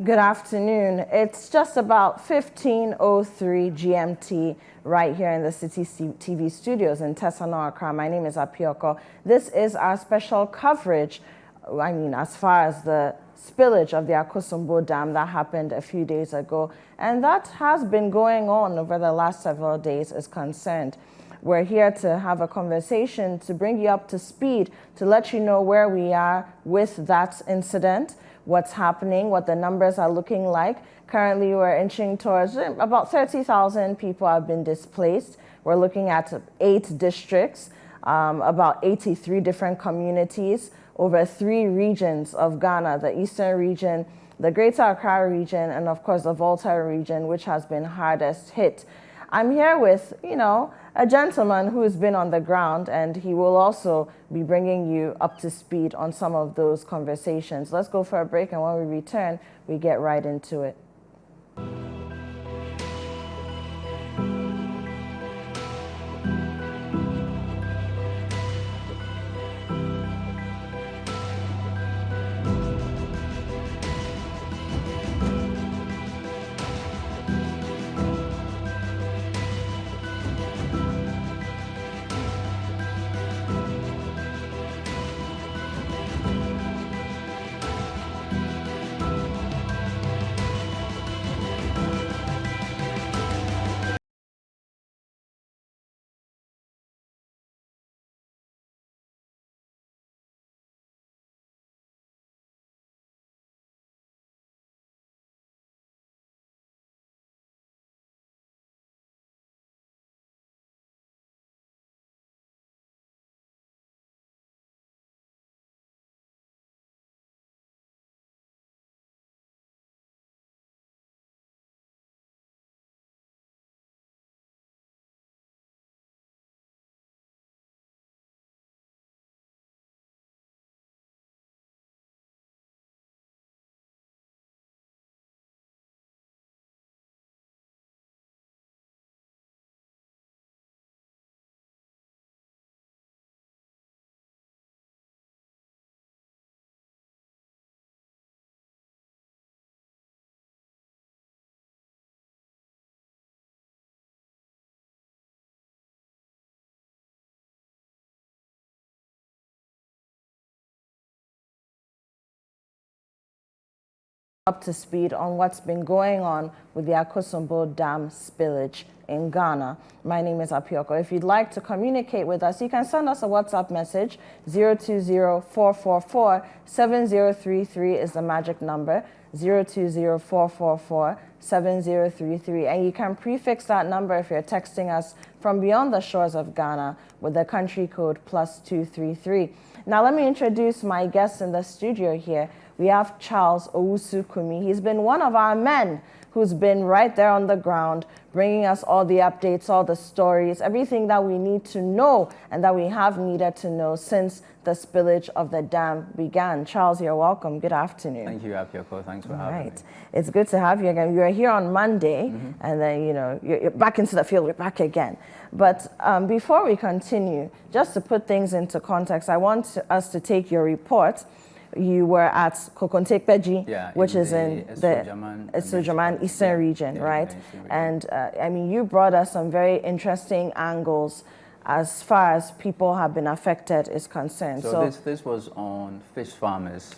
Good afternoon. It's just about 15:03 GMT right here in the Citi TV studios in Tesano, Accra. My name is Apioko. This is our special coverage, as far as the spillage of the Akosombo Dam that happened a few days ago, and that has been going on over the last several days is concerned. We're here to have a conversation to bring you up to speed, to let you know where we are with that incident, what's happening, what the numbers are looking like. Currently, we're inching towards about 30,000 people have been displaced. We're looking at 8 districts, about 83 different communities, over 3 regions of Ghana, the Eastern region, the Greater Accra region, and of course the Volta region, which has been hardest hit. I'm here with, a gentleman who's been on the ground, and he will also be bringing you up to speed on some of those conversations. Let's go for a break, and when we return, we get right into it. Up to speed on what's been going on with the Akosombo Dam spillage in Ghana. My name is Apioko. If you'd like to communicate with us, you can send us a WhatsApp message. 020-444-7033 is the magic number. 020-444-7033. And you can prefix that number if you're texting us from beyond the shores of Ghana with the country code +233. Now let me introduce my guests in the studio here. We have Charles Owusu-Kumi. He's been one of our men who's been right there on the ground, bringing us all the updates, all the stories, everything that we need to know and that we have needed to know since the spillage of the dam began. Charles, you're welcome. Good afternoon. Thank you, Apioko. Thanks for having me. It's good to have you again. You were here on Monday, and then, you're back into the field. We're back again. But before we continue, just to put things into context, I want us to take your report. You were at Konkontepkedzie, which is in the Akosombo Eastern region, right? And you brought us some very interesting angles as far as people have been affected is concerned. So this was on fish farmers,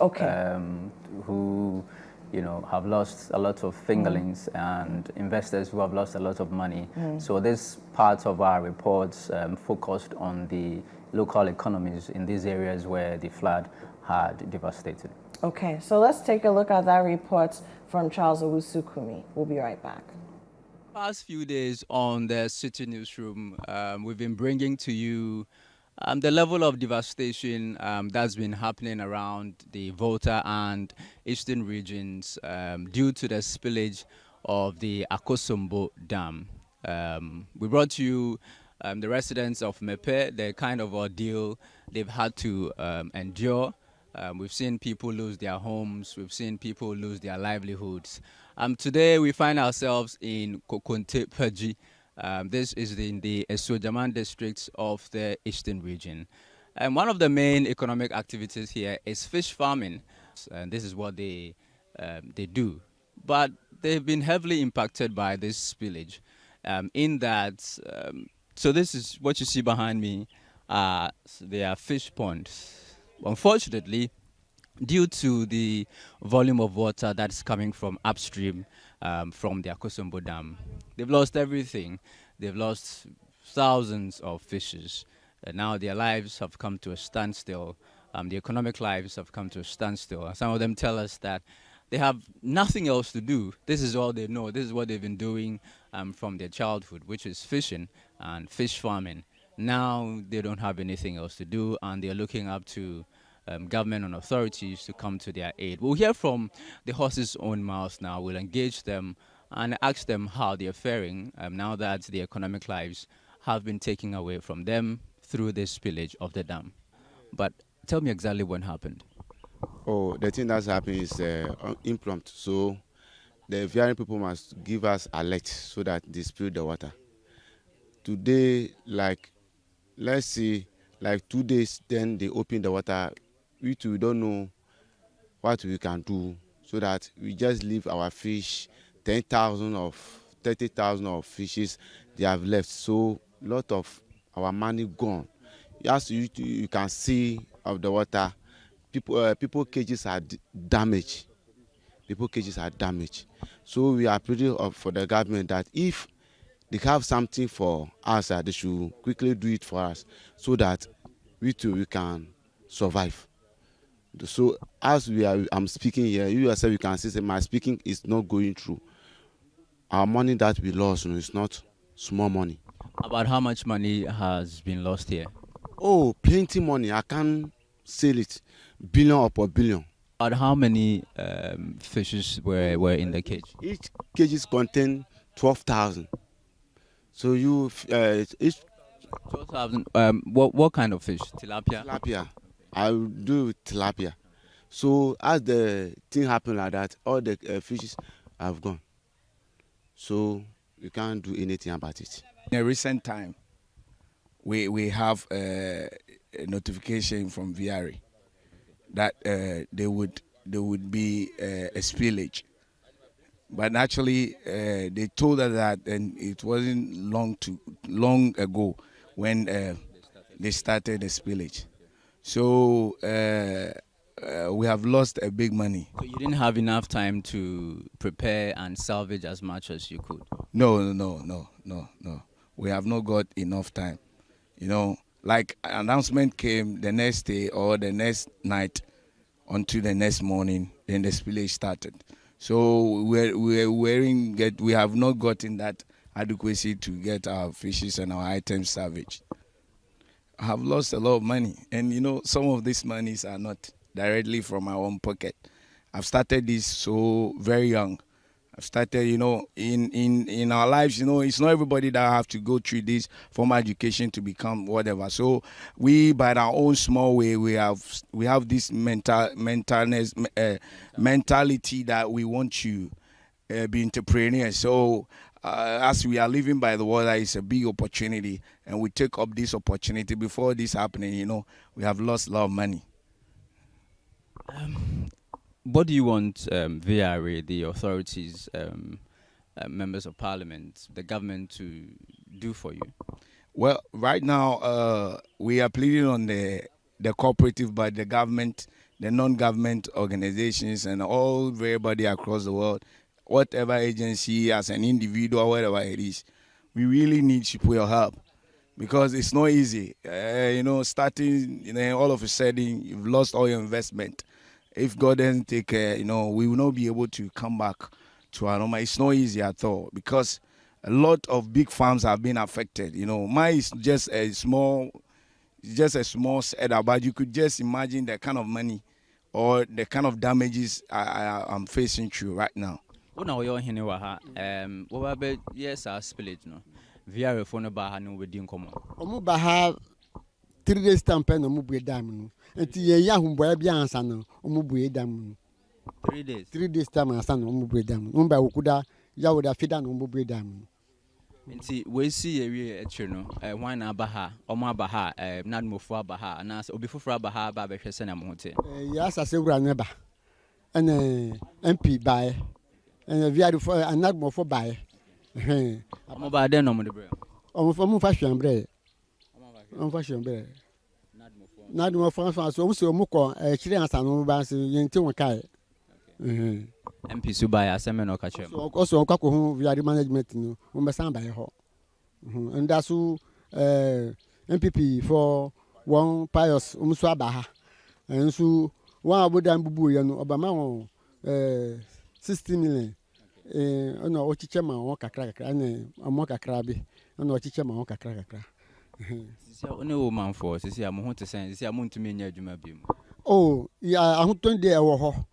who have lost a lot of fingerlings and investors who have lost a lot of money. So this part of our reports focused on the local economies in these areas where the flood had devastated. Okay, so let's take a look at that report from Charles Owusu-Kumi. We'll be right back. Past few days on the Citi newsroom, we've been bringing to you the level of devastation that's been happening around the Volta and Eastern regions due to the spillage of the Akosombo Dam. We brought to you the residents of Mepe, the kind of ordeal they've had to endure. We've seen people lose their homes. We've seen people lose their livelihoods. Today, we find ourselves in Konkontepkedzie. This is in the Esojaman districts of the Eastern region. And one of the main economic activities here is fish farming. And this is what they do. but they've been heavily impacted by this spillage. In that, so this is what you see behind me. They are fish ponds. Unfortunately, due to the volume of water that's coming from upstream from the Akosombo Dam, they've lost everything. They've lost thousands of fishes. Now their lives have come to a standstill. The economic lives have come to a standstill. Some of them tell us that they have nothing else to do. This is all they know. This is what they've been doing from their childhood, which is fishing and fish farming. Now they don't have anything else to do, and they're looking up to government and authorities to come to their aid. We'll hear from the horses' own mouths now. We'll engage them and ask them how they're faring now that the economic lives have been taken away from them through this spillage of the dam. But tell me exactly what happened. Oh, the thing that's happening is impromptu. So the VRA people must give us alert so that they spill the water. Today, like, let's see, like 2 days, then they open the water. We too don't know what we can do, so that we just leave our fish, 10,000 of 30,000 of fishes they have left. So lot of our money gone. As you can see of the water, people cages are damaged. People cages are damaged. So we are pleading for the government that if they have something for us, they should quickly do it for us, so that we can survive. So as I'm speaking here, you yourself you can see that my speaking is not going through. Our money that we lost is not small money. About how much money has been lost here? Oh, plenty money. I can't sell it. Billion upon billion. About how many fishes were in the cage? Each cages contain 12,000. So each 12,000. What kind of fish? Tilapia? tilapia. I will do tilapia. So as the thing happened like that, all the fishes have gone. So you can't do anything about it. In a recent time, we have a notification from VRA that there would be a spillage, but actually they told us that, and it wasn't long ago when they started the spillage. So we have lost a big money. So you didn't have enough time to prepare and salvage as much as you could? No. We have not got enough time. You know, like announcement came the next day or the next night until the next morning, then the spillage started. So we have not gotten that adequacy to get our fishes and our items salvaged. I have lost a lot of money, and you know, some of these monies are not directly from my own pocket. I've started this so very young. I've started, you know, in our lives, you know, it's not everybody that have to go through this formal education to become whatever. So we, by our own small way, we have this mentality that we want to be entrepreneurs. So as we are living by the water, it's a big opportunity, and we take up this opportunity. Before this happening, you know, we have lost a lot of money. What do you want VRA, the authorities, members of parliament, the government to do for you? Well, right now we are pleading on the cooperative, but the government, the non-government organizations, and everybody across the world, whatever agency, as an individual, whatever it is, we really need your help, because it's not easy. You know, starting, you know, all of a sudden you've lost all your investment. If God doesn't take care, you know, we will not be able to come back to our normal. It's not easy at all, because a lot of big farms have been affected. You know, mine is just a small setup, but you could just imagine the kind of money or the kind of damages I'm facing through right now. What now you're here? What about yes, our spillage no? VRA phone about no wedding common. Omu baha 3 days stamp no mu bue dam no. Enti ye ya humboya bia ansa no omu bue dam no. 3 days. 3 days stamp ansa no omu bue dam. Omu ba okuda ya woda fida no omu bue dam no. Enti we see area etche no wan na abaha omo abaha na mofo abaha na obi foforo abaha ba behwese na mo hote. Ya asase wura ne ba. Ene MP bae. and we are for another more for buy. I'm about then on the brain. Almost fashion bread. On fashion bread. Not more fun, so also Moko, Chilean San Bass in Tiwakai. MP Subaya, Semen or Kachem. Also, Kako, we are the management, Umbasan by her. And that's who MPP for one pious Umswabaha. And so one would then boo and Obama 60 million. No, what Chichama or Kakra, and a mocha crabby, and what Chichama or Kakra. Only woman for, see, I'm going to send, see, I'm going to mean your Jumabim. Oh, yeah, I'm going to do a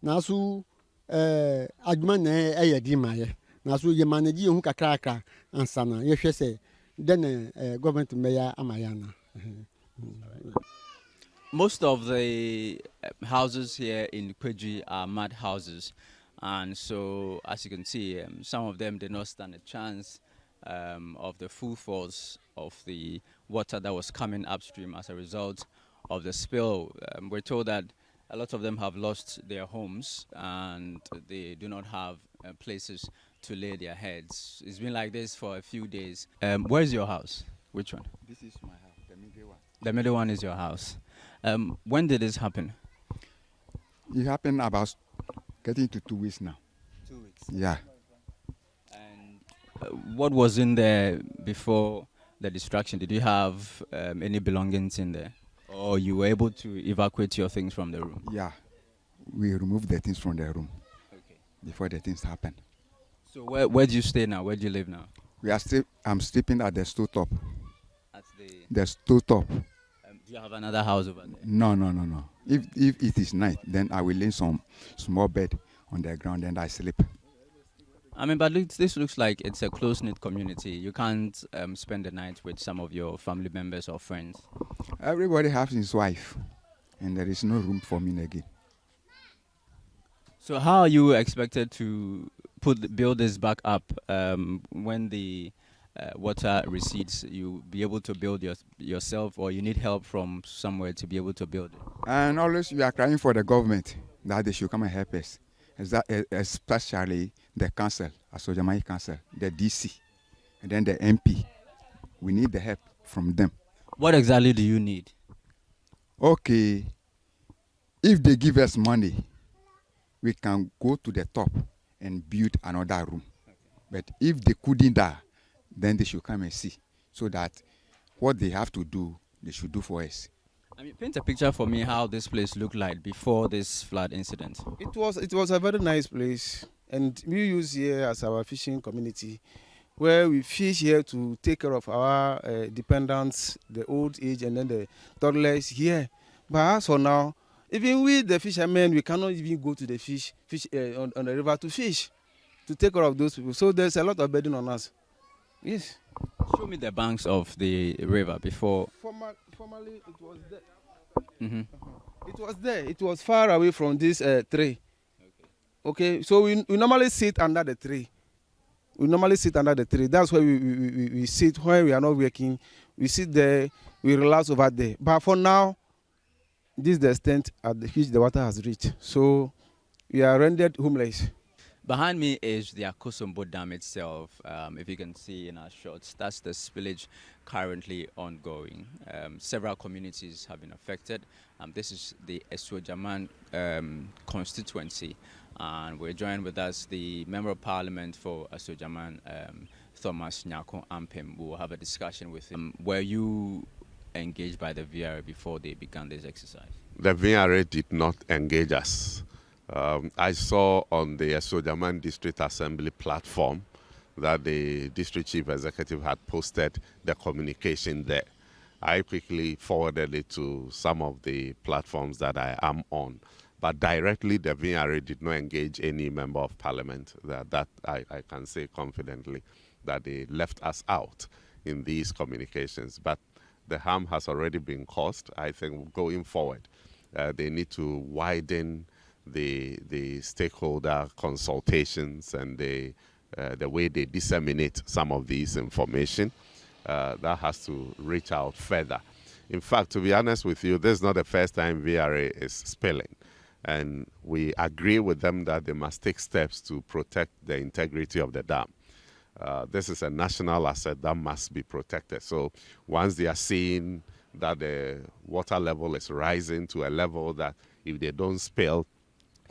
Nasu Adman a Dimaya. Nasu ye manage you Kakra and Sana, yes, say, then government mayor Amayana. Most of the houses here in Kweji are mud houses, and so as you can see, some of them did not stand a chance of the full force of the water that was coming upstream as a result of the spill. We're told that a lot of them have lost their homes and they do not have places to lay their heads. It's been like this for a few days. Where's your house? Which one? This is my house, the middle one. The middle one is your house. When did this happen? It happened about getting to 2 weeks now. 2 weeks. Yeah. And what was in there before the destruction? Did you have any belongings in there? Or you were able to evacuate your things from the room? Yeah. We removed the things from the room before the things happened. So where do you stay now? Where do you live now? I'm sleeping at the stove top. At The stove top. do you have another house over there? No. If it is night, then I will lay some small bed on the ground and I sleep. I mean, but this looks like it's a close-knit community. You can't spend the night with some of your family members or friends. Everybody has his wife, and there is no room for me again. So how are you expected to build this back up when the water recedes? You be able to build yourself, or you need help from somewhere to be able to build it? And always we are crying for the government that they should come and help us. Especially the council, Asojamai council, the DC, and then the MP. We need the help from them. What exactly do you need? Okay, if they give us money, we can go to the top and build another room. But if they couldn't, then they should come and see, so that what they have to do, they should do for us. I mean, paint a picture for me how this place looked like before this flood incident. It was a very nice place, and we use here as our fishing community, where we fish here to take care of our dependents, the old age, and then the toddlers here. But as for now, even we, the fishermen, we cannot even go to the fish on the river to fish, to take care of those people. So there's a lot of burden on us. Yes. Show me the banks of the river before. Formerly, it was there. Mm-hmm. It was there. It was far away from this tree. Okay. So we normally sit under the tree. That's where we sit when we are not working. We sit there. We relax over there. But for now, this is the extent at which the water has reached. So we are rendered homeless. Behind me is the Akosombo Dam itself. If you can see in our shots, that's the spillage currently ongoing. Several communities have been affected. This is the Esojaman constituency, and we're joined with us the Member of Parliament for Esojaman, Thomas Nyako Ampem. We'll have a discussion with him. Were you engaged by the VRA before they began this exercise? The VRA did not engage us. I saw on the Esojaman District Assembly platform that the District Chief Executive had posted the communication there. I quickly forwarded it to some of the platforms that I am on. But directly, the VRA did not engage any member of parliament. That I can say confidently that they left us out in these communications. But the harm has already been caused. I think going forward, they need to widen the stakeholder consultations and the way they disseminate some of these information. That has to reach out further. In fact, to be honest with you, this is not the first time VRA is spilling. And we agree with them that they must take steps to protect the integrity of the dam. This is a national asset that must be protected. So once they are seeing that the water level is rising to a level that if they don't spill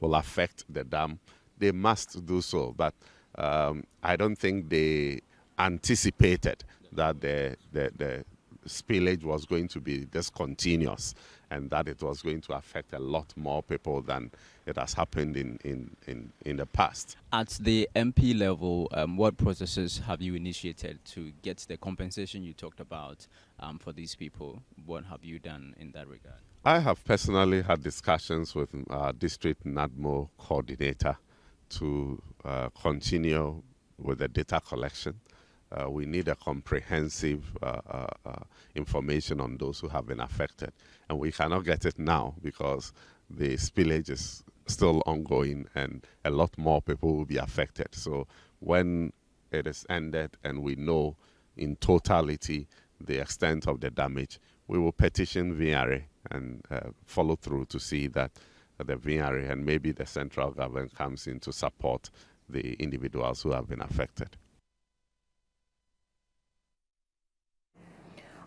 will affect the dam, they must do so. But I don't think they anticipated that the spillage was going to be discontinuous and that it was going to affect a lot more people than it has happened in the past. At the MP level, what processes have you initiated to get the compensation you talked about for these people? What have you done in that regard? I have personally had discussions with our district NADMO coordinator to continue with the data collection. We need a comprehensive information on those who have been affected. And we cannot get it now because the spillage is still ongoing and a lot more people will be affected. So when it is ended and we know in totality the extent of the damage, we will petition VRA and follow through to see that the VRA and maybe the central government comes in to support the individuals who have been affected.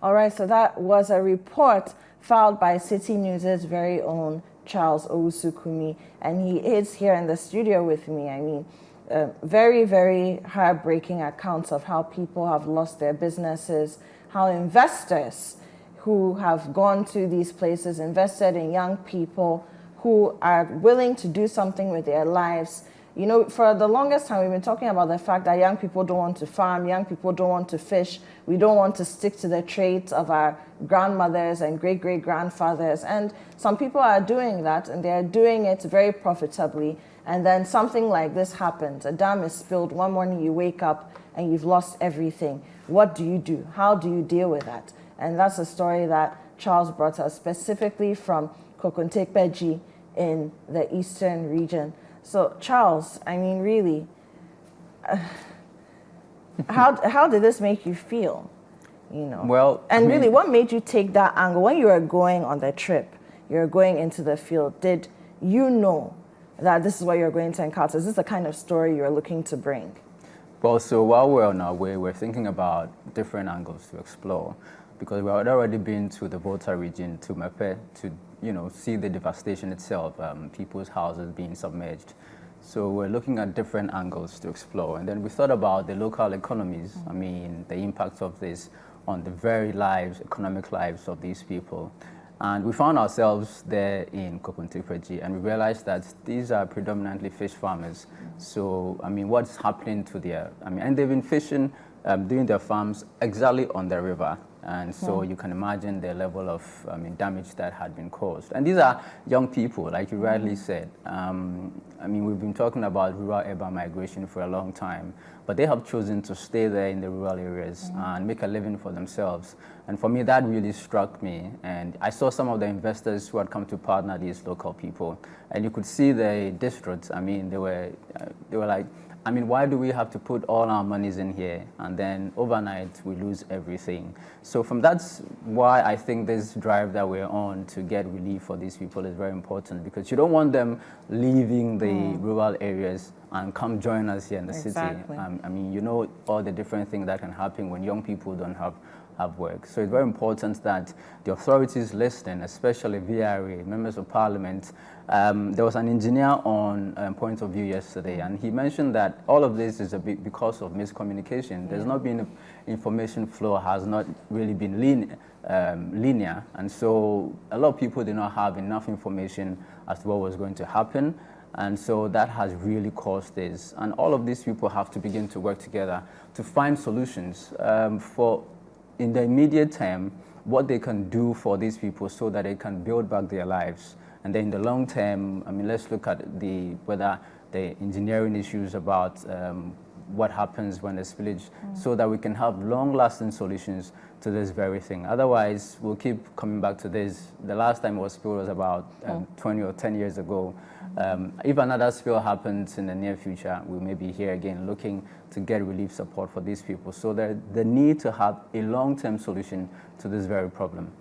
All right, so that was a report filed by Citi News' very own Charles Owusu-Kumi, and he is here in the studio with me. I mean, very, very heartbreaking accounts of how people have lost their businesses, how investors who have gone to these places, invested in young people who are willing to do something with their lives. You know, for the longest time, we've been talking about the fact that young people don't want to farm, young people don't want to fish, we don't want to stick to the trades of our grandmothers and great-great-grandfathers. And some people are doing that, and they're doing it very profitably. And then something like this happens. A dam is spilled. One morning you wake up and you've lost everything. What do you do? How do you deal with that? And that's a story that Charles brought us specifically from Konkontepkedzie in the eastern region. So, Charles, I mean, really, how did this make you feel? You know, well, and really, what made you take that angle when you were going on the trip? You're going into the field. Did you know that this is what you're going to encounter? Is this the kind of story you're looking to bring? Well, so while we're on our way, we're thinking about different angles to explore, because we had already been to the Volta region, to Mepe, to see the devastation itself, people's houses being submerged. So we're looking at different angles to explore. And then we thought about the local economies, I mean, the impact of this on the very lives, economic lives of these people. And we found ourselves there in Konkontepkedzie, and we realized that these are predominantly fish farmers. So, I mean, what's happening to their, and they've been fishing, doing their farms exactly on the river. And so you can imagine the level of damage that had been caused. And these are young people, like you rightly said. We've been talking about rural-urban migration for a long time, but they have chosen to stay there in the rural areas and make a living for themselves. And for me, that really struck me. And I saw some of the investors who had come to partner these local people, and you could see the distraught. I mean, they were like, why do we have to put all our monies in here and then overnight we lose everything? So that's why I think this drive that we're on to get relief for these people is very important, because you don't want them leaving the rural areas and come join us here in the city. All the different things that can happen when young people don't have work. So it's very important that the authorities listen, especially VRA, members of parliament. There was an engineer on Point of View yesterday, and he mentioned that all of this is a bit because of miscommunication. There's not been information flow, has not really been linear, and so a lot of people did not have enough information as to what was going to happen. And so that has really caused this. And all of these people have to begin to work together to find solutions for, in the immediate term, what they can do for these people so that they can build back their lives. And then in the long term, let's look at whether the engineering issues about what happens when there's spillage, so that we can have long-lasting solutions to this very thing. Otherwise, we'll keep coming back to this. The last time it was spilled was about 20 or 10 years ago. If another spill happens in the near future, we may be here again looking to get relief support for these people. So the need to have a long-term solution to this very problem.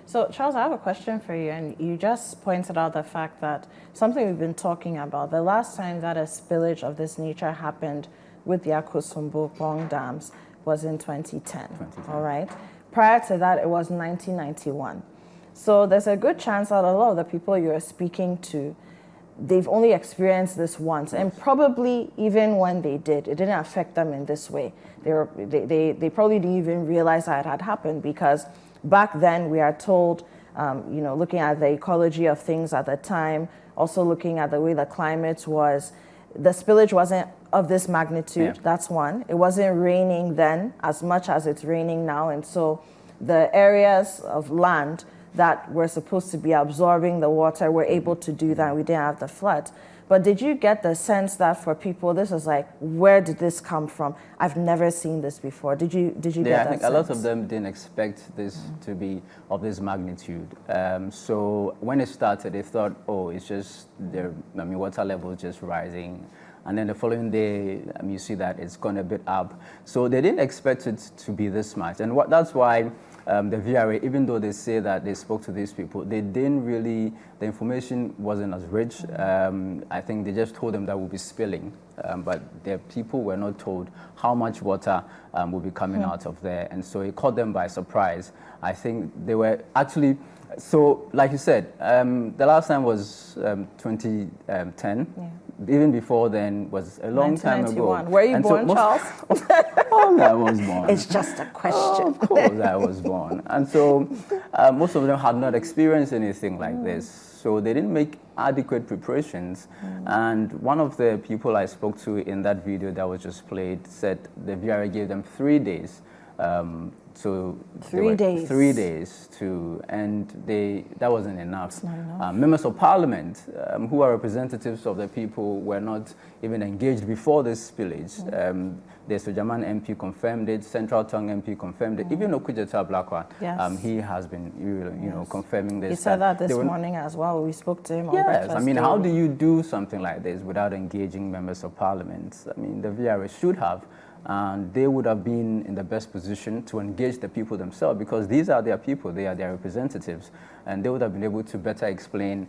So, Charles, I have a question for you, and you just pointed out the fact that something we've been talking about, the last time that a spillage of this nature happened with the Akosombo Bong dams was in 2010, all right? Prior to that, it was 1991. So there's a good chance that a lot of the people you're speaking to, they've only experienced this once, and probably even when they did, it didn't affect them in this way. They probably didn't even realize that it had happened, because back then we are told, you know, looking at the ecology of things at the time, also looking at the way the climate was, the spillage wasn't of this magnitude, that's one. It wasn't raining then as much as it's raining now, and so the areas of land that were supposed to be absorbing the water were able to do that. We didn't have the flood. But did you get the sense that for people, this was like, where did this come from? I've never seen this before. Did you get that I think sense? a lot of them didn't expect this to be of this magnitude. So when it started, they thought, oh, it's just water level just rising. And then the following day, you see that it's gone a bit up. So they didn't expect it to be this much. And that's why the VRA, even though they say that they spoke to these people, they didn't really, the information wasn't as rich. I think they just told them that we'll be spilling, but the people were not told how much water will be coming out of there. And so it caught them by surprise. I think they were actually, so like you said, the last time was 2010. Even before then was a long time ago. Were you born, Charles? Oh, I was born. It's just a question. Oh, of course, I was born. And so most of them had not experienced anything like this. So they didn't make adequate preparations. And one of the people I spoke to in that video that was just played said the VRA gave them 3 days. So 3 days. 3 days to, and that wasn't enough. It's not enough. Members of Parliament, who are representatives of the people, were not even engaged before this spillage. The Sojaman MP confirmed it, Central Tongue MP confirmed it, even Okudzeto Blakwa, he has been, you know, confirming this. He said that this morning as well. We spoke to him on breakfast. I mean, how do you do something like this without engaging members of Parliament? I mean, the VRA should have. And they would have been in the best position to engage the people themselves, because these are their people, they are their representatives, and they would have been able to better explain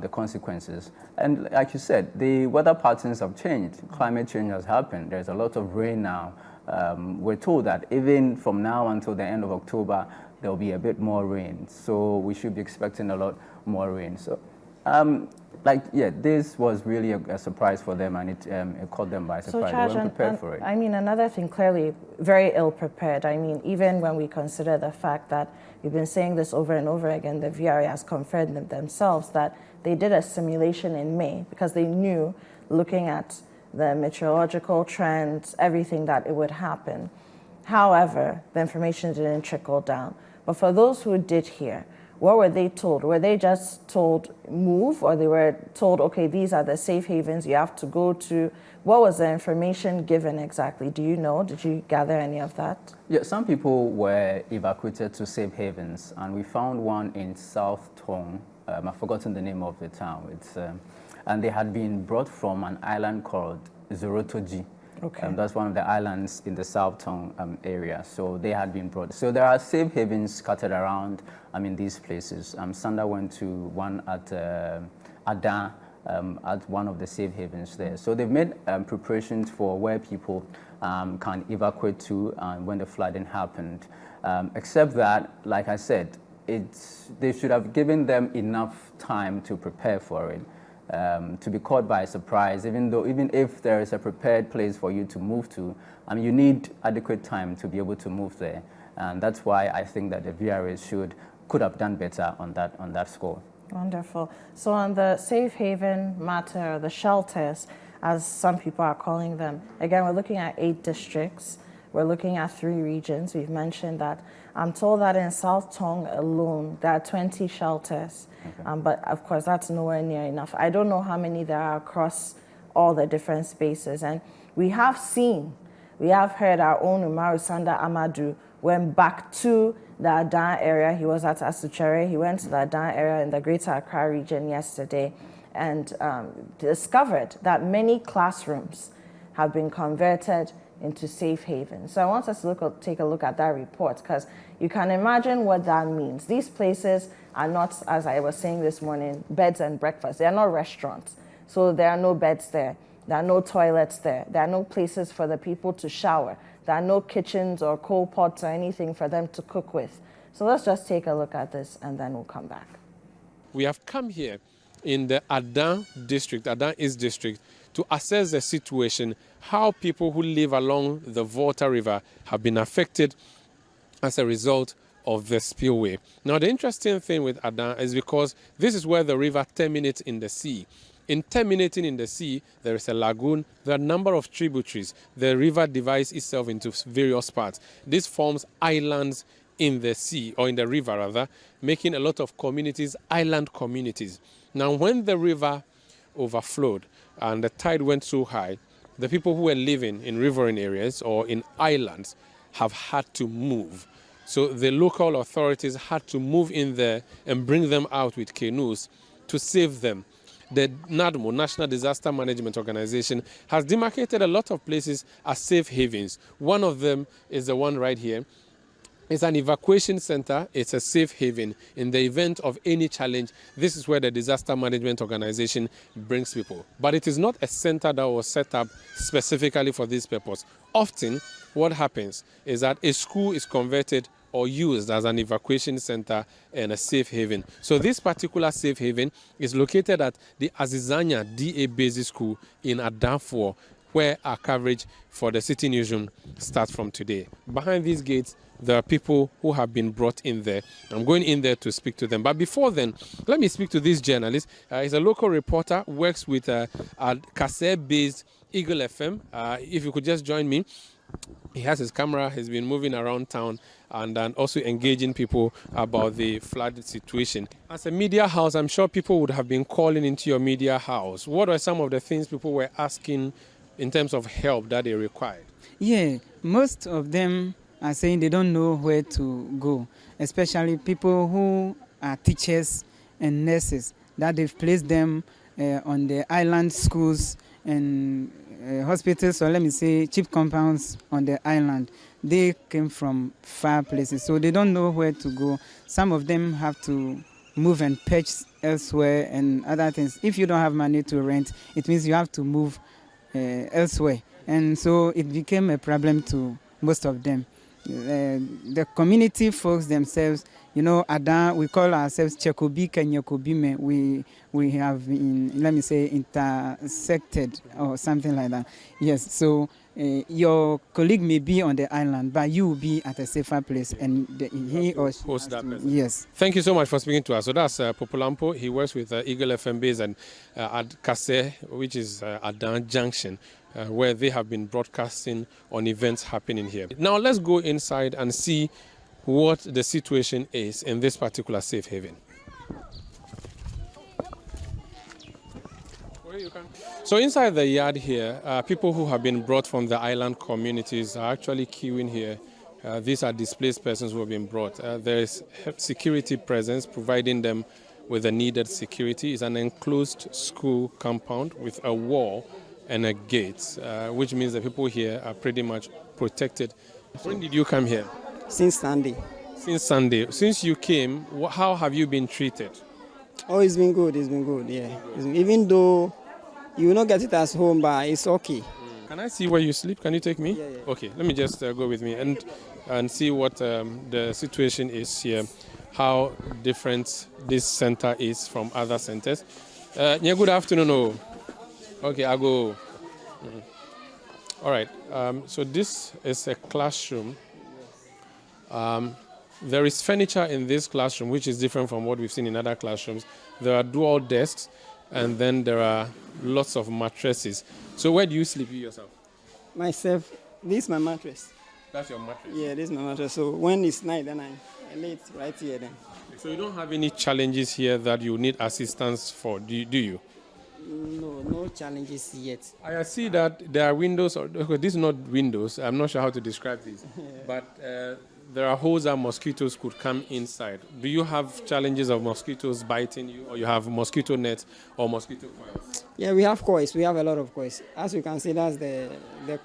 the consequences. And like you said, the weather patterns have changed. Climate change has happened. There's a lot of rain now. We're told that even from now until the end of October, there'll be a bit more rain. So we should be expecting a lot more rain. So this was really a surprise for them, and it caught them by surprise. They weren't prepared for it. I mean, another thing, clearly very ill prepared. I mean, even when we consider the fact that we've been saying this over and over again, the VRA has confirmed themselves that they did a simulation in May because they knew, looking at the meteorological trends, everything, that it would happen. However, the information didn't trickle down. But for those who did hear, what were they told? Were they just told move, or they were told, okay, these are the safe havens you have to go to? What was the information given exactly? Do you know? Did you gather any of that? Yeah, some people were evacuated to safe havens, and we found one in South Tongue. I've forgotten the name of the town. And they had been brought from an island called Zorotoji. Okay. That's one of the islands in the South Tongue area. So they had been brought. So there are safe havens scattered around, these places. Sanda went to one at Ada, at one of the safe havens there. So they've made preparations for where people can evacuate to when the flooding happened. Except that, like I said, they should have given them enough time to prepare for it. To be caught by surprise, even if there is a prepared place for you to move to, you need adequate time to be able to move there, and that's why I think that the VRA could have done better on that score. Wonderful. So on the safe haven matter, or the shelters, as some people are calling them, again, we're looking at 8 districts. We're looking at 3 regions. We've mentioned that. I'm told that in South Tongue alone, there are 20 shelters. Okay. But of course, that's nowhere near enough. I don't know how many there are across all the different spaces. And we have heard our own Umaru Sanda Amadu went back to the Adan area. He was at Asuchere. He went to the Adan area in the Greater Accra region yesterday and discovered that many classrooms have been converted into safe haven. So I want us to take a look at that report, because you can imagine what that means. These places are not, as I was saying this morning, beds and breakfast. They are not restaurants. So there are no beds there. There are no toilets there. There are no places for the people to shower. There are no kitchens or coal pots or anything for them to cook with. So let's just take a look at this and then we'll come back. We have come here in the Adan district, Adan East district, to assess the situation, how people who live along the Volta River have been affected as a result of the spillway. Now, the interesting thing with Adan is because this is where the river terminates in the sea. In terminating in the sea, there is a lagoon, there are a number of tributaries. The river divides itself into various parts. This forms islands in the sea, or in the river rather, making a lot of communities island communities. Now, when the river overflowed and the tide went so high, the people who were living in riverine areas or in islands have had to move. So the local authorities had to move in there and bring them out with canoes to save them. The NADMO, National Disaster Management Organization, has demarcated a lot of places as safe havens. One of them is the one right here. It's an evacuation center. It's a safe haven. In the event of any challenge, this is where the Disaster Management Organization brings people. But it is not a center that was set up specifically for this purpose. Often, what happens is that a school is converted or used as an evacuation center and a safe haven. So this particular safe haven is located at the Azizanya DA Basic School in Adanfour, where our coverage for the City Newsroom starts from today. Behind these gates, there are people who have been brought in there. I'm going in there to speak to them. But before then, let me speak to this journalist. He's a local reporter, works with a Kasser-based Eagle FM. If you could just join me. He has his camera, he's been moving around town and also engaging people about the flood situation. As a media house, I'm sure people would have been calling into your media house. What are some of the things people were asking in terms of help that they required? Yeah, most of them are saying they don't know where to go, especially people who are teachers and nurses, that they've placed them on the island schools and hospitals, or let me say cheap compounds on the island. They came from far places, so they don't know where to go. Some of them have to move and pitch elsewhere and other things. If you don't have money to rent, it means you have to move elsewhere. And so it became a problem to most of them. The community folks themselves, you know, Adan, we call ourselves Chekobi Kenyokobime. We have been, let me say, intersected or something like that. Yes, so your colleague may be on the island, but you will be at a safer place, and he or she host that person. Yes. Thank you so much for speaking to us. So that's Popolampo. He works with Eagle FM base and at Kasser, which is Adan Junction, where they have been broadcasting on events happening here. Now let's go inside and see what the situation is in this particular safe haven. So inside the yard here, people who have been brought from the island communities are actually queuing here. These are displaced persons who have been brought. There is security presence providing them with the needed security. It's an enclosed school compound with a wall and a gate, which means the people here are pretty much protected. When did you come here? Since Sunday. Since Sunday. Since you came, how have you been treated? Oh, it's been good, yeah. Even though you will not get it as home, but it's okay. Can I see where you sleep? Can you take me? Yeah. Okay, let me just go with me and see what the situation is here, how different this center is from other centers. Yeah, good afternoon. Oh. Okay, I'll go. All right, so this is a classroom. There is furniture in this classroom, which is different from what we've seen in other classrooms. There are dual desks, and then there are lots of mattresses. So where do you sleep, you yourself? Myself, this is my mattress. That's your mattress? Yeah, this is my mattress. So when it's night, then I lay it right here then. So you don't have any challenges here that you need assistance for, do you? No challenges yet. I see that there are windows, this is not windows, I'm not sure how to describe this, but there are holes that mosquitoes could come inside. Do you have challenges of mosquitoes biting you, or you have mosquito nets or mosquito coils? Yeah, we have coils. We have a lot of coils. As you can see, that's the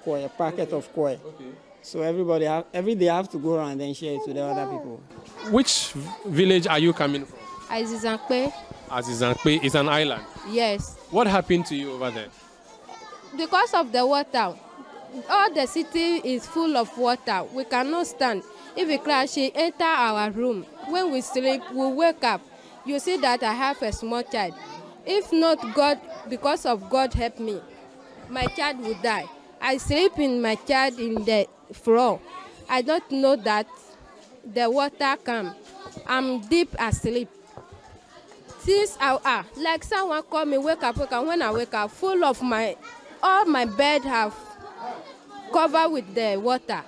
coil, a packet of coil. Okay. So every day I have to go around and share it to the other people. Which village are you coming from? Azizakpe. Azizakpe is an island. Yes. What happened to you over there? Because of the water, all the city is full of water. We cannot stand. If we crash, enter our room. When we sleep, we wake up. You see that I have a small child. If not God, because of God help me, my child would die. I sleep in my child in the floor. I don't know that the water come. I'm deep asleep. Since like someone call me, wake up. When I wake up, full of all my bed have covered with the water.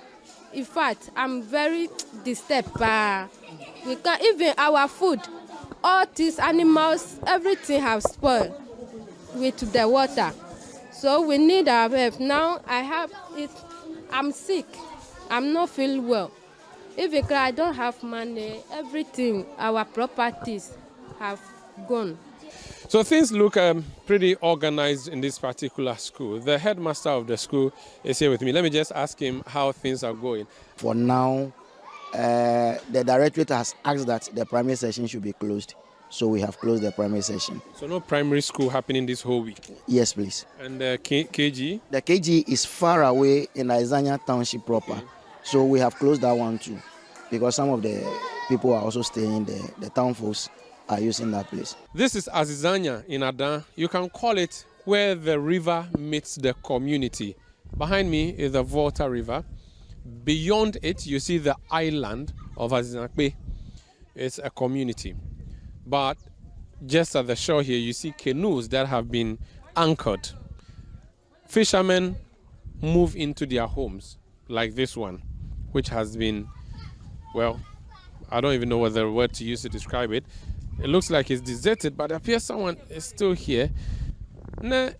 In fact, I'm very disturbed. We can't even our food, all these animals, everything have spoiled with the water. So we need our help. Now I'm sick. I'm not feeling well. If I don't have money, everything, our properties have gone. So things look pretty organized in this particular school. The headmaster of the school is here with me. Let me just ask him how things are going. For now, the directorate has asked that the primary session should be closed. So we have closed the primary session. So no primary school happening this whole week? Yes, please. And the KG? The KG is far away in Isanya Township proper. Okay. So we have closed that one too. Because some of the people are also staying there. The town folks are using that place. This is Azizanya in Adan. You can call it where the river meets the community. Behind me is the Volta River. Beyond it, you see the island of Azizakpe. It's a community. But just at the shore here, you see canoes that have been anchored. Fishermen move into their homes, like this one, which has been, well, I don't even know what the word to use to describe it. It looks like it's deserted, but it appears someone is still here. Na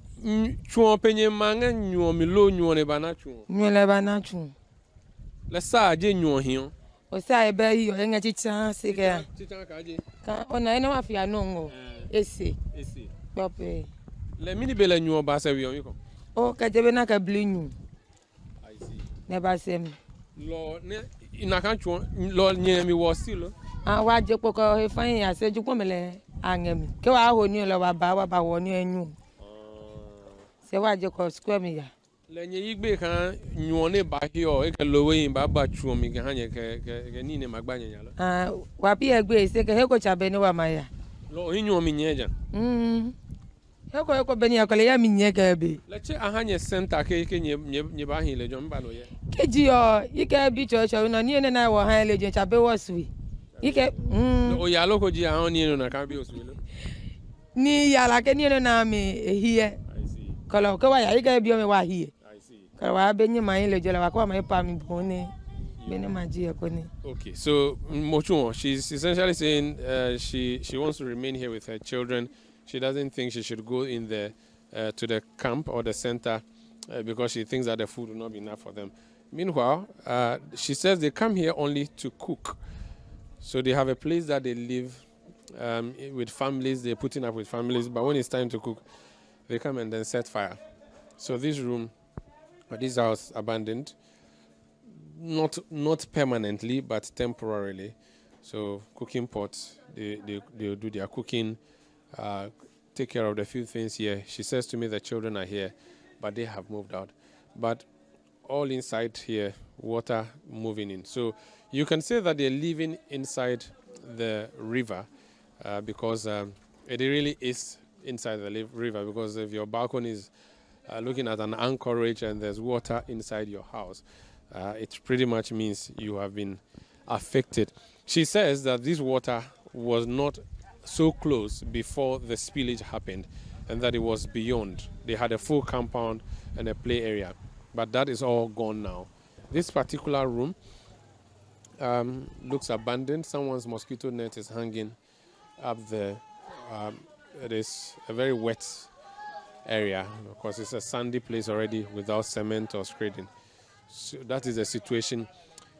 chuo penye manga nyuo milo nyuo ne bana chuo. Nyuo le bana chuo. Le sa aje nyuo hiyo. O sa ebe yi o enga chicha sike. Chicha ka aje. Ka ona ina wa fi anongo. Esi. Esi. Pope. Le mini bele nyuo ba se wi yiko. O ka jebe na ka blu nyu. I see. Ne ba sem. Lo ne ina kan chuo lo nye mi wo stilo. Wa je poko he fan ya se ju pomele angem. Ke wa ho ni lo wa ba wo ni enyu. Se wa je ko square mi ya. Le nye igbe kan nyuo ne ba hiyo e ke lowe yin ba chuo mi ke hanye ke ni ne magba nya lo. Wa pi egbe se ke he ko chabe ni wa ma ya. Lo nyuo mi nye jan. He ko be ni akole ya mi nye ke be. Le che ahanye center ke nye ba hin le jo mba lo ye. Ke ji yo ike bi church no ni ne na wo han le jo chabe wo sui. Ike o ya lo ko ji ahon ni no na kan bi osui lo. Ni ya la ke ni no na me ehie. I see. Kolo ke wa ya ike bi o me wa hie. I see. Ka wa be ni man le jo la wa ko ma pa mi bone. Be ni ma ji e ko ni. Okay, so Mochuo, she's essentially saying she wants to remain here with her children. She doesn't think she should go in the to the camp or the center because she thinks that the food will not be enough for them. Meanwhile, she says they come here only to cook. So they have a place that they live with families, they're putting up with families, but when it's time to cook, they come and then set fire. So this room, or this house, abandoned, not permanently, but temporarily. So cooking pots, they do their cooking, take care of the few things here. She says to me the children are here, but they have moved out. But all inside here, water moving in. So you can say that they're living inside the river because it really is inside the river, because if your balcony is looking at an anchorage and there's water inside your house, it pretty much means you have been affected. She says that this water was not so close before the spillage happened and that it was beyond. They had a full compound and a play area, but that is all gone now. This particular room looks abandoned. Someone's mosquito net is hanging up there. It is a very wet area. Of course, it's a sandy place already without cement or scrading. So that is the situation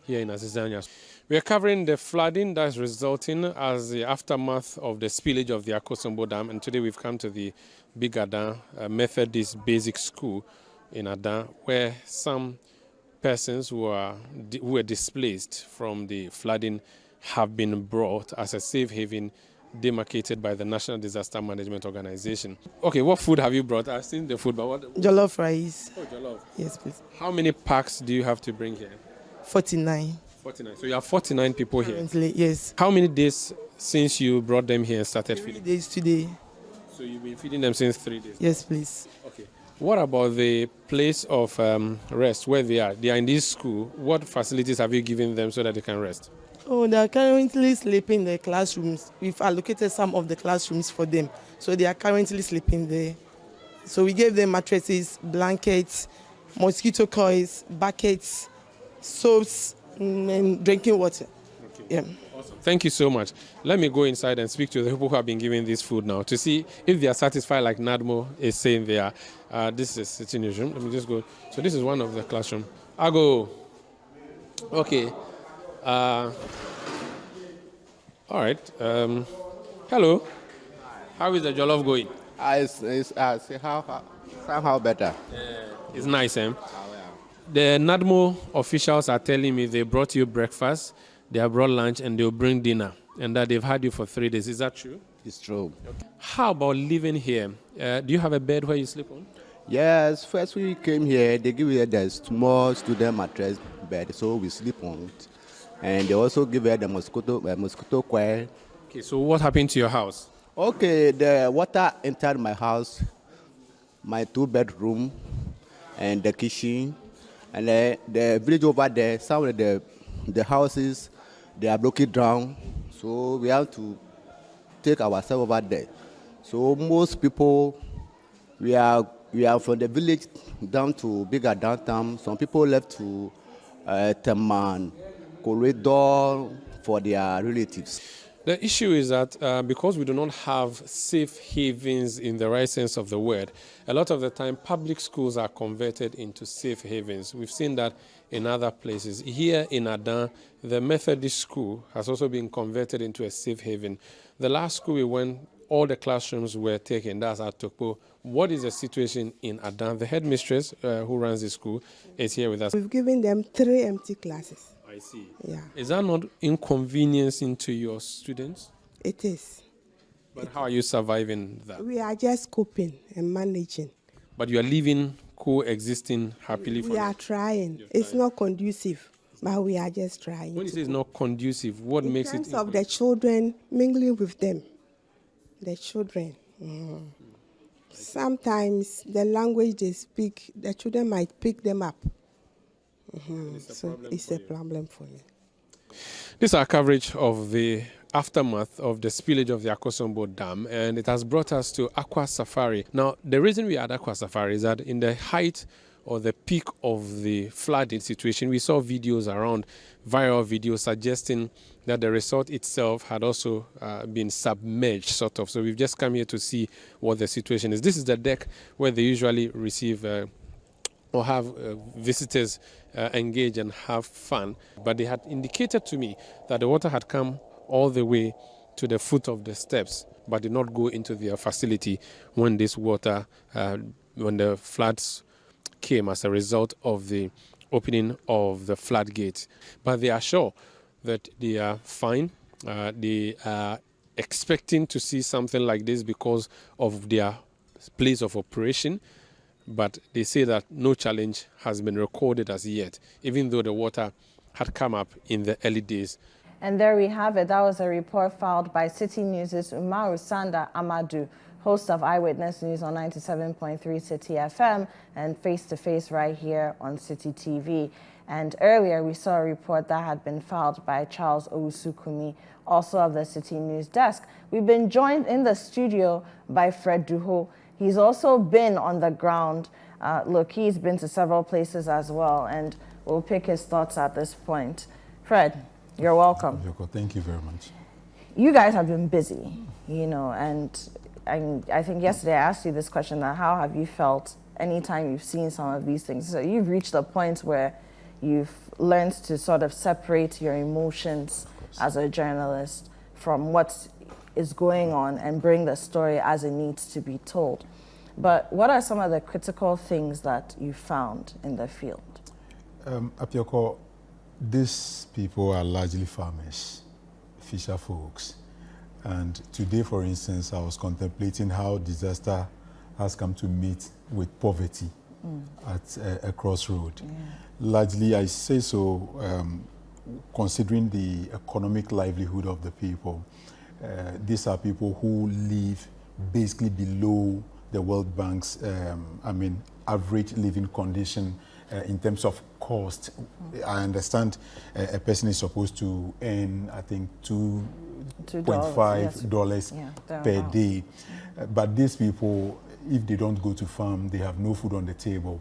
here in Azizania. We are covering the flooding that's resulting as the aftermath of the spillage of the Akosombo Dam, and today we've come to the Big Adan Methodist Basic School in Adan, where some persons who were displaced from the flooding have been brought as a safe haven demarcated by the National Disaster Management Organization. Okay, what food have you brought? I've seen the food, but what? Jollof rice. Oh, jollof. Yes, please. How many packs do you have to bring here? 49. 49. So you have 49 people here? Currently, yes. How many days since you brought them here and started feeding? 3 days today. So you've been feeding them since 3 days? Yes, please. Okay. What about the place of rest where they are? They are in this school. What facilities have you given them so that they can rest? Oh, they are currently sleeping in the classrooms. We've allocated some of the classrooms for them. So they are currently sleeping there. So we gave them mattresses, blankets, mosquito coils, buckets, soaps, and drinking water. Okay. Yeah. Awesome. Thank you so much. Let me go inside and speak to the people who have been giving this food now to see if they are satisfied like Nadmo is saying they are. This is sitting room. Let me just go. So this is one of the classroom. I go. Okay. All right. Hello. How is the jollof going? It's somehow better. It's nice, eh? The NADMO officials are telling me they brought you breakfast, they have brought lunch, and they'll bring dinner, and that they've had you for 3 days. Is that true? It's true. Okay. How about living here? Do you have a bed where you sleep on? Yes, first we came here, they give us the small student mattress bed, so we sleep on it. And they also give us the mosquito coil. Okay, so what happened to your house? Okay, the water entered my house, my 2-bedroom, and the kitchen. And the village over there, some of the houses, they are broken down. So we have to take ourselves over there. So most people, we are from the village down to bigger downtown. Some people left to Teman, Corridor for their relatives. The issue is that because we do not have safe havens in the right sense of the word, a lot of the time public schools are converted into safe havens. We've seen that in other places. Here in Adan, the Methodist school has also been converted into a safe haven. The last school we went, all the classrooms were taken. That's at Tokpo. What is the situation in Adan? The headmistress who runs the school is here with us. We've given them 3 empty classes. I see. Yeah. Is that not inconveniencing to your students? It is. But how are you surviving that? We are just coping and managing. But you are living, coexisting happily for We are trying. It's not conducive, but we are just trying. When you say it's not conducive, what makes it? In terms of the children, mingling with them. The children. Sometimes the language they speak, the children might pick them up. So it's a problem for me. This is our coverage of the aftermath of the spillage of the Akosombo Dam, and it has brought us to Aqua Safari. Now, the reason we are at Aqua Safari is that in the height or the peak of the flooding situation, we saw videos around, viral videos suggesting that the resort itself had also been submerged, sort of. So we've just come here to see what the situation is. This is the deck where they usually receive or have visitors engage and have fun. But they had indicated to me that the water had come all the way to the foot of the steps, but did not go into their facility when this water, when the floods came as a result of the opening of the floodgates. But they are sure that they are fine. They are expecting to see something like this because of their place of operation. But they say that no challenge has been recorded as yet, even though the water had come up in the early days. And there we have it. That was a report filed by Citi News' Umaru Sanda Amadou, host of Eyewitness News on 97.3 Citi FM and face-to-face right here on Citi TV. And earlier we saw a report that had been filed by Charles Owusukumi, also of the Citi News desk. We've been joined in the studio by Fred Duho. He's also been on the ground. Look, he's been to several places as well, and we'll pick his thoughts at this point. Fred, you're welcome. Yoko, thank you very much. You guys have been busy, you know, and I think yesterday I asked you this question, that how have you felt anytime you've seen some of these things? So you've reached a point where you've learned to sort of separate your emotions as a journalist from what is going on and bring the story as it needs to be told. But what are some of the critical things that you found in the field? Apioko, these people are largely farmers, fisher folks. And today, for instance, I was contemplating how disaster has come to meet with poverty at a crossroad. Yeah. Largely, I say so, considering the economic livelihood of the people. These are people who live basically below the World Bank's, average living condition in terms of cost. I understand a person is supposed to earn, I think, $2.5 per day. But these people, if they don't go to farm, they have no food on the table.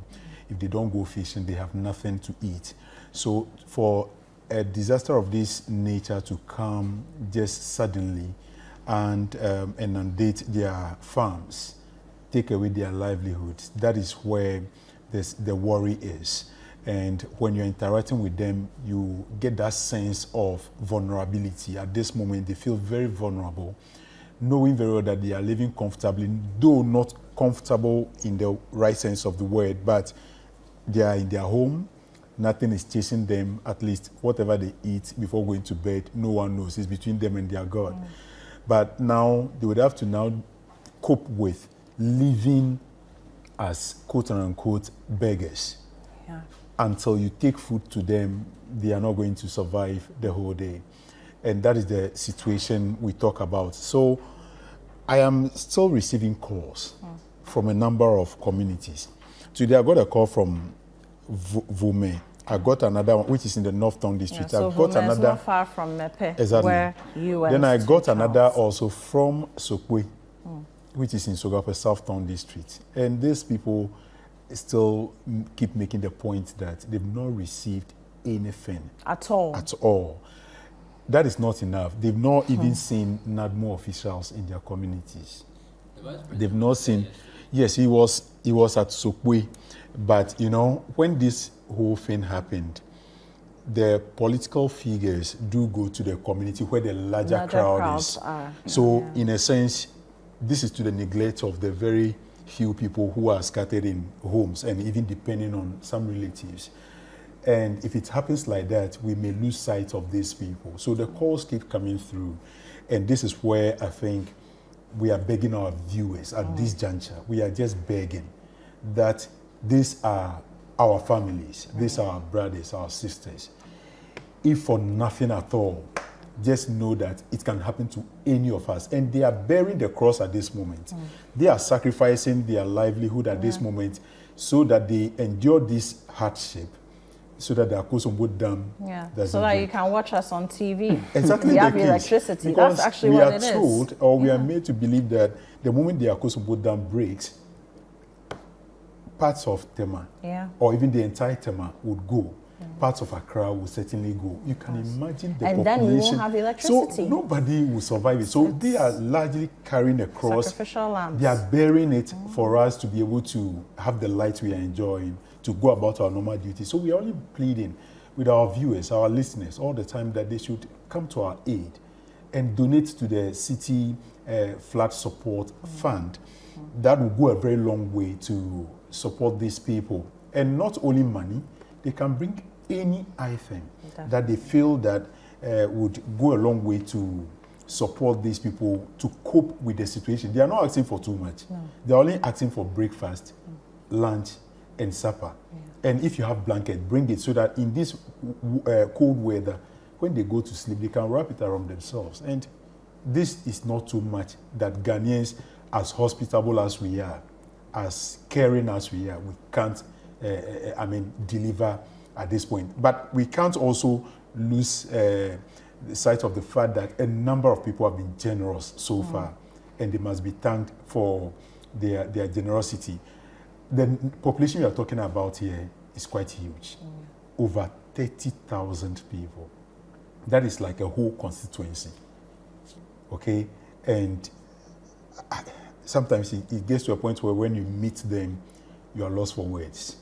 If they don't go fishing, they have nothing to eat. So for a disaster of this nature to come just suddenly and inundate their farms, take away their livelihoods, that is where the worry is. And when you're interacting with them, you get that sense of vulnerability. At this moment, they feel very vulnerable, knowing very well that they are living comfortably, though not comfortable in the right sense of the word, but they are in their home. Nothing is chasing them. At least whatever they eat before going to bed, no one knows. It's between them and their God. But now they would have to now cope with living as quote-unquote beggars. Yeah. Until you take food to them, they are not going to survive the whole day. And that is the situation we talk about. So I am still receiving calls from a number of communities. Today I got a call from Vume. I got another one, which is in the North Town District. Yeah, so I got Vume another, is not far from Mepe, exactly, where you went. Then I got another also from Sokwe, which is in Sogape, South Town District. And these people still keep making the point that they've not received anything. At all. At all. That is not enough. They've not even seen NADMO officials in their communities. They've not seen. Yes, he was at Sokwe, but you know, when this whole thing happened, the political figures do go to the community where the larger crowd is. So in a sense, this is to the neglect of the very few people who are scattered in homes and even depending on some relatives. And if it happens like that, we may lose sight of these people. So the calls keep coming through. And this is where I think we are begging our viewers at this juncture. We are just begging that these are our families, these are our brothers, our sisters. If for nothing at all, just know that it can happen to any of us. And they are bearing the cross at this moment. They are sacrificing their livelihood at this moment so that they endure this hardship, so that the Akosombo Dam so that you can watch us on TV. Exactly. We have electricity. That's actually what it is. We are told, or we are made to believe that the moment the Akosombo Dam breaks, parts of Tema, or even the entire Tema would go. Parts of Accra will certainly go. You can imagine the population. And then we won't have electricity. So nobody will survive it. So they are largely carrying a cross. Sacrificial lambs. They are bearing it for us to be able to have the light we are enjoying, to go about our normal duties. So we are only pleading with our viewers, our listeners, all the time that they should come to our aid and donate to the Citi Flood Support Fund. That will go a very long way to support these people. And not only money, they can bring any item that they feel that would go a long way to support these people to cope with the situation. They are not asking for too much. They are only asking for breakfast, lunch, and supper. And if you have blanket, bring it so that in this cold weather, when they go to sleep, they can wrap it around themselves. And this is not too much that Ghanaians, as hospitable as we are, as caring as we are, we can't deliver at this point. But we can't also lose the sight of the fact that a number of people have been generous so far, and they must be thanked for their generosity. The population we are talking about here is quite huge. Over 30,000 people. That is like a whole constituency. Okay? And sometimes it gets to a point where when you meet them, you are lost for words.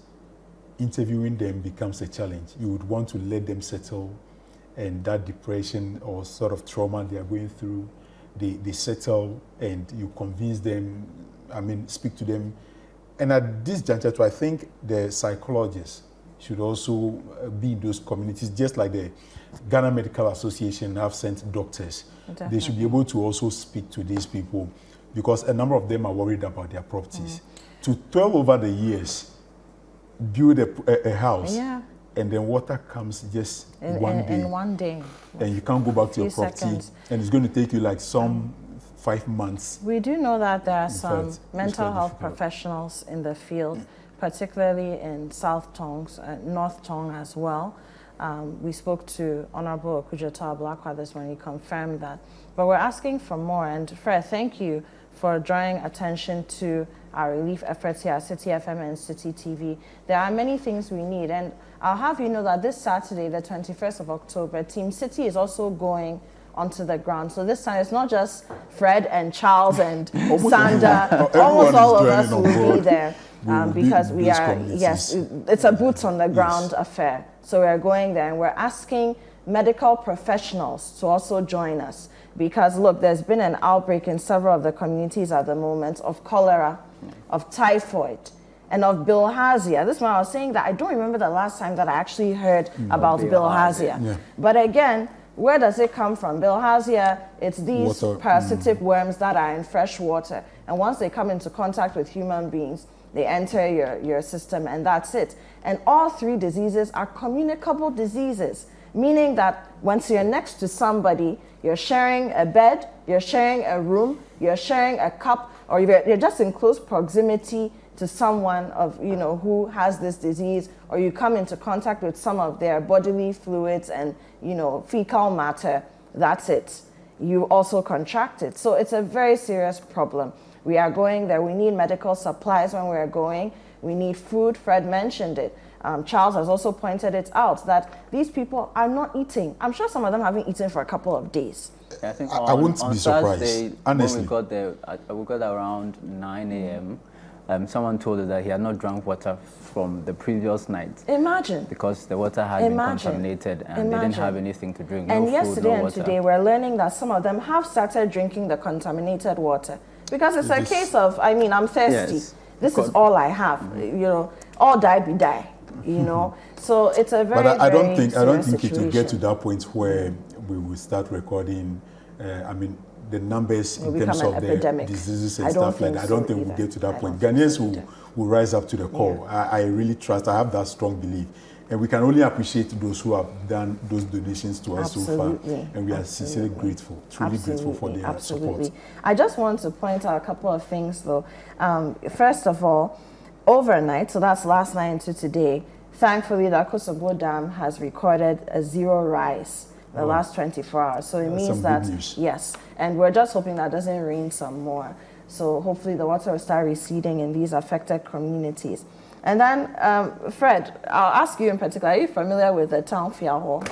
interviewing them becomes a challenge. You would want to let them settle, and that depression or sort of trauma they are going through, they settle, and you convince them, speak to them. And at this juncture, I think the psychologists should also be in those communities, just like the Ghana Medical Association have sent doctors. Definitely. They should be able to also speak to these people, because a number of them are worried about their properties. To 12 over the years, build a house, and then water comes just in one day. And you can't go back to your property. Seconds. And it's going to take you like 5 months. We do know that there are some mental health professionals in the field, particularly in South Tongs, North Tong as well. We spoke to Honorable Okudzeto Ablakwa this morning. He confirmed that. But we're asking for more. And Fred, thank you for drawing attention to our relief efforts here at Citi FM and Citi TV. There are many things we need. And I'll have you know that this Saturday, the 21st of October, Team Citi is also going onto the ground. So this time it's not just Fred and Charles and Sandra. Almost all of us will be there because we are, yes, it's a boots on the ground affair. So we're going there and we're asking medical professionals to also join us. Because look, there's been an outbreak in several of the communities at the moment of cholera, of typhoid, and of bilharzia. This one I was saying that I don't remember the last time that I actually heard about bilharzia. Yeah. But again, where does it come from? Bilharzia, it's these parasitic worms that are in fresh water. And once they come into contact with human beings, they enter your system, and that's it. And all three diseases are communicable diseases, meaning that once you're next to somebody, you're sharing a bed, you're sharing a room, you're sharing a cup, or you're just in close proximity to someone who has this disease, or you come into contact with some of their bodily fluids and fecal matter, that's it. You also contract it. So it's a very serious problem. We are going there. We need medical supplies when we're going. We need food. Fred mentioned it. Charles has also pointed it out that these people are not eating. I'm sure some of them haven't eaten for a couple of days. Yeah, I think I wouldn't be surprised. Thursday, honestly, when we got there, we got there around 9 a.m. Someone told us that he had not drunk water from the previous night. Imagine. Because the water had been contaminated and they didn't have anything to drink. And no yesterday food, no and today, we're learning that some of them have started drinking the contaminated water. Because it's a case of, I'm thirsty. Yes. This is all I have. All die be die. So it's a very, but I don't think situation. it will get to that point where we will start recording. The numbers in terms of the diseases and stuff like that. I don't think we'll get to that point. Ghanaians will rise up to the call. Yeah. I really trust. I have that strong belief. And we can only appreciate those who have done those donations to us so far. And we are sincerely grateful, truly grateful for their support. I just want to point out a couple of things though. First of all, overnight, so that's last night into today, thankfully the Akosombo Dam has recorded a 0 rise the last 24 hours. So it means that, yes, and we're just hoping that doesn't rain some more. So hopefully the water will start receding in these affected communities. And then, Fred, I'll ask you in particular, are you familiar with the town Fiaho?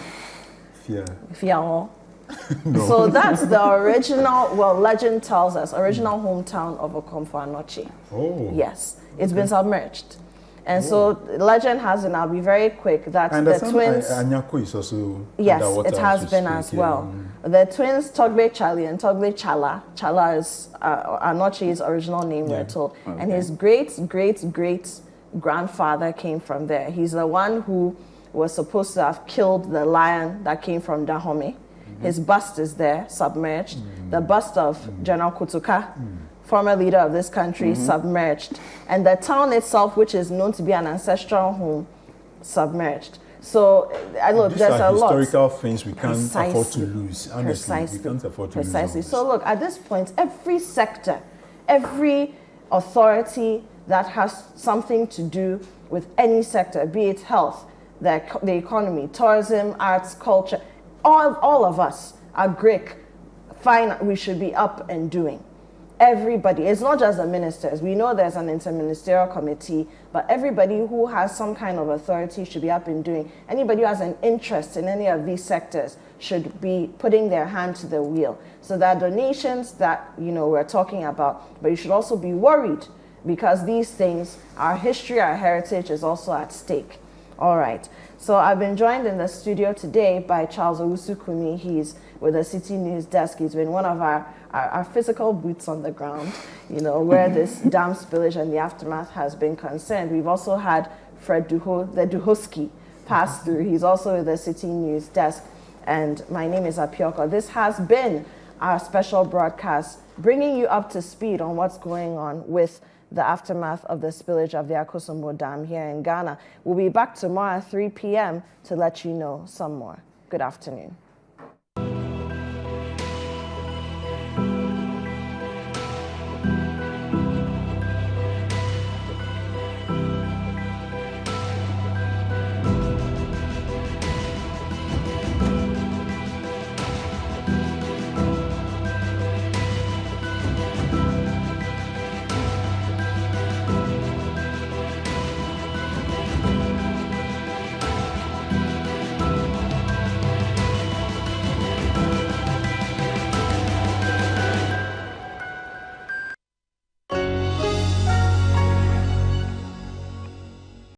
Fiaho. No. So that's the original, legend tells us, original hometown of Okomfo-Anokye. Oh. Yes, it's been submerged. And so legend has it, I'll be very quick, that the twins... Anyako is also yes, it has been as well. The twins, Togbe Charlie and Togbe Chala. Chala is Anokye's original name, we're told. Okay. And his great-great-great-grandfather came from there. He's the one who was supposed to have killed the lion that came from Dahomey. His bust is there, submerged. The bust of General Kutuka, former leader of this country, submerged. And the town itself, which is known to be an ancestral home, submerged. So, look, there's a lot. Historical things we can't afford to lose. Honestly, we can't afford to lose. So, look, at this point, every sector, every authority that has something to do with any sector, be it health, the economy, tourism, arts, culture, all of us are Greek. Fine, we should be up and doing. Everybody, it's not just the ministers. We know there's an interministerial committee, but everybody who has some kind of authority should be up and doing. Anybody who has an interest in any of these sectors should be putting their hand to the wheel. So there are donations that we're talking about, but you should also be worried because these things, our history, our heritage is also at stake. All right. So I've been joined in the studio today by Charles Owusu-Kumi. He's with the Citi News Desk. He's been one of our physical boots on the ground, where this dam spillage and the aftermath has been concerned. We've also had Fred Duho, the Duhoski, pass through. He's also with the Citi News Desk. And my name is Apioko. This has been our special broadcast, bringing you up to speed on what's going on with the aftermath of the spillage of the Akosombo Dam here in Ghana. We'll be back tomorrow at 3 p.m. to let you know some more. Good afternoon.